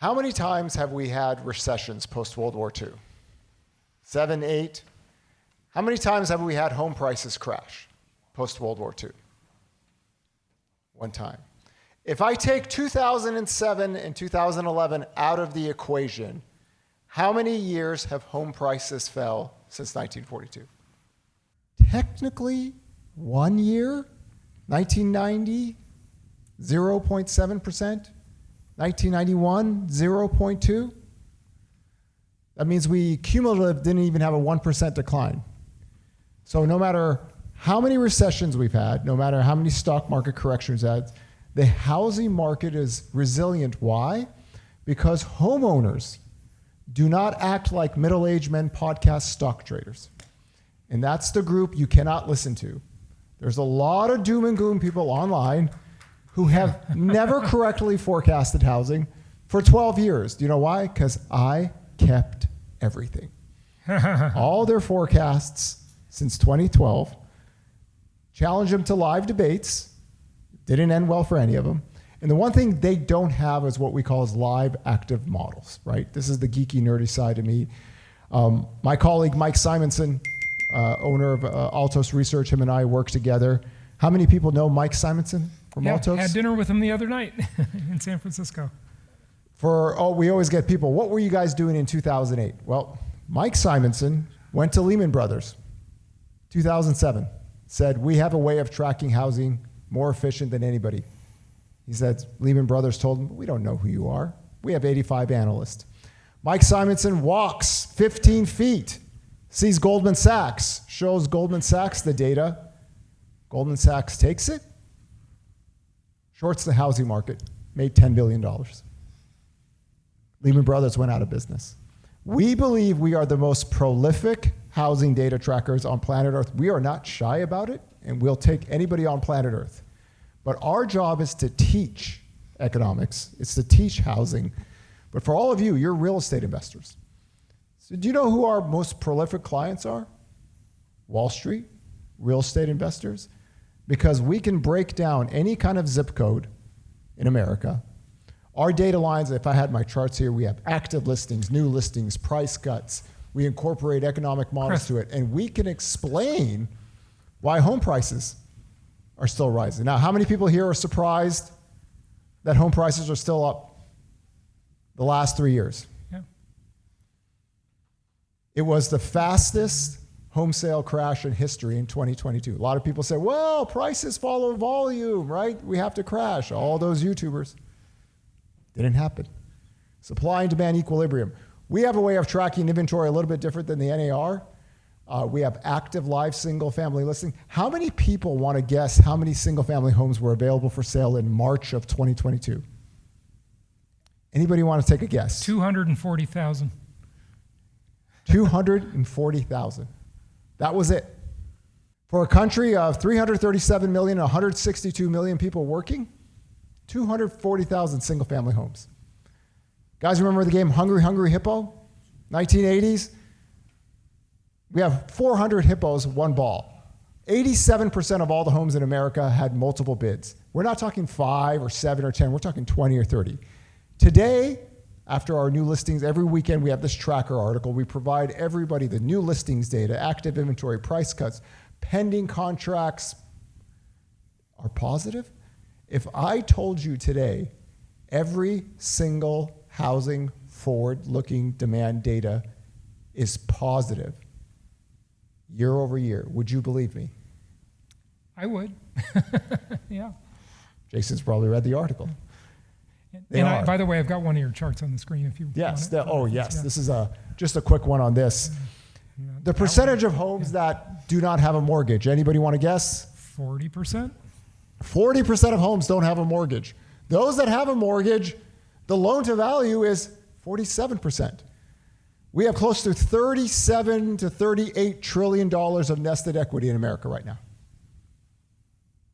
How many times have we had recessions post-World War II? 7, 8. How many times have we had home prices crash post-World War II? 1 time. If I take 2007 and 2011 out of the equation, how many years have home prices fell since 1942? Technically, 1 year, 1990, 0.7%. 1991, 0.2. That means we cumulative didn't even have a 1% decline. So no matter how many recessions we've had, no matter how many stock market corrections we've had, the housing market is resilient. Why? Because homeowners do not act like middle-aged men podcast stock traders. And that's the group you cannot listen to. There's a lot of doom and gloom people online who have never correctly forecasted housing for 12 years. Do you know why? Because I kept everything. All their forecasts since 2012, challenged them to live debates, didn't end well for any of them. And the one thing they don't have is what we call as live active models, right? This is the geeky, nerdy side of me. My colleague, Mike Simonson, owner of Altos Research, him and I work together. How many people know Mike Simonson from Altos? Had dinner with him the other night in San Francisco. We always get people, what were you guys doing in 2008? Well, Mike Simonson went to Lehman Brothers, 2007, said, we have a way of tracking housing more efficient than anybody. He said, Lehman Brothers told him, we don't know who you are. We have 85 analysts. Mike Simonson walks 15 feet, sees Goldman Sachs, shows Goldman Sachs the data. Goldman Sachs takes it, shorts the housing market, made $10 billion. Lehman Brothers went out of business. We believe we are the most prolific housing data trackers on planet Earth. We are not shy about it, and we'll take anybody on planet Earth. But our job is to teach economics. It's to teach housing. But for all of you, you're real estate investors. So do you know who our most prolific clients are? Wall Street, real estate investors. Because we can break down any kind of zip code in America. Our data lines, if I had my charts here, we have active listings, new listings, price cuts. We incorporate economic models to it. And we can explain why home prices are still rising. Now, how many people here are surprised that home prices are still up the last 3 years? Yeah. It was the fastest home sale crash in history in 2022. A lot of people say, well, prices follow volume, right? We have to crash. All those YouTubers. Didn't happen. Supply and demand equilibrium. We have a way of tracking inventory a little bit different than the NAR. We have active live single family listing. How many people want to guess how many single family homes were available for sale in March of 2022? Anybody want to take a guess? 240,000. 240,000. That was it. For a country of 337 million, 162 million people working, 240,000 single family homes. Guys, remember the game Hungry Hungry Hippo? 1980s? We have 400 hippos, 1 ball. 87% of all the homes in America had multiple bids. We're not talking 5 or 7 or 10, we're talking 20 or 30. Today, after our new listings, every weekend we have this tracker article. We provide everybody the new listings data, active inventory, price cuts, pending contracts are positive. If I told you today every single housing forward-looking demand data is positive year over year, would you believe me? I would. Yeah. Jason's probably read the article. By the way, I've got one of your charts on the screen if you yes. want it. Yes. Yeah. This is just a quick one on this. Yeah, the percentage of homes that do not have a mortgage. Anybody want to guess? 40%? 40% of homes don't have a mortgage. Those that have a mortgage, the loan to value is 47%. We have close to $37 to $38 trillion of nested equity in America right now.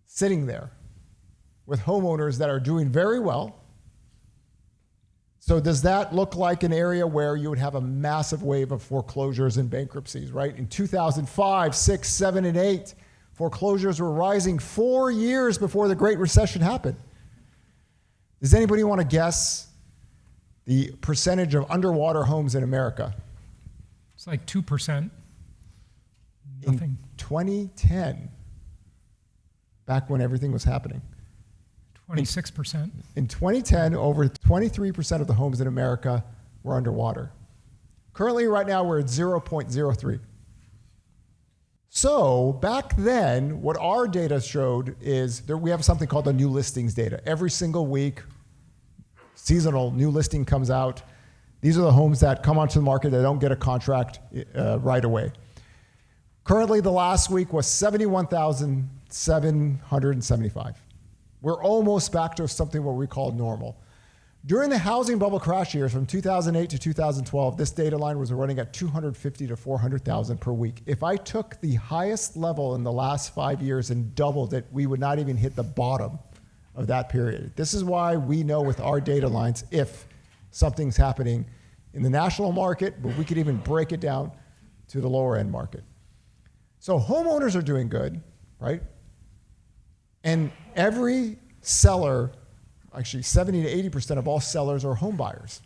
Sitting there with homeowners that are doing very well. So does that look like an area where you would have a massive wave of foreclosures and bankruptcies, right? In 2005, 6, 7, and 8, foreclosures were rising 4 years before the Great Recession happened. Does anybody want to guess the percentage of underwater homes in America. It's like 2%. Nothing. In 2010, back when everything was happening. 26%. In 2010, over 23% of the homes in America were underwater. Currently, right now, we're at 0.03. So back then, what our data showed is that we have something called the new listings data. Every single week, seasonal new listing comes out. These are the homes that come onto the market that don't get a contract right away. Currently, the last week was 71,775. We're almost back to something what we call normal. During the housing bubble crash years from 2008 to 2012, this data line was running at 250 to 400,000 per week. If I took the highest level in the last 5 years and doubled it, we would not even hit the bottom of that period. This is why we know with our data lines if something's happening in the national market, but we could even break it down to the lower end market. So homeowners are doing good, right? And every seller, actually 70 to 80% of all sellers are home buyers.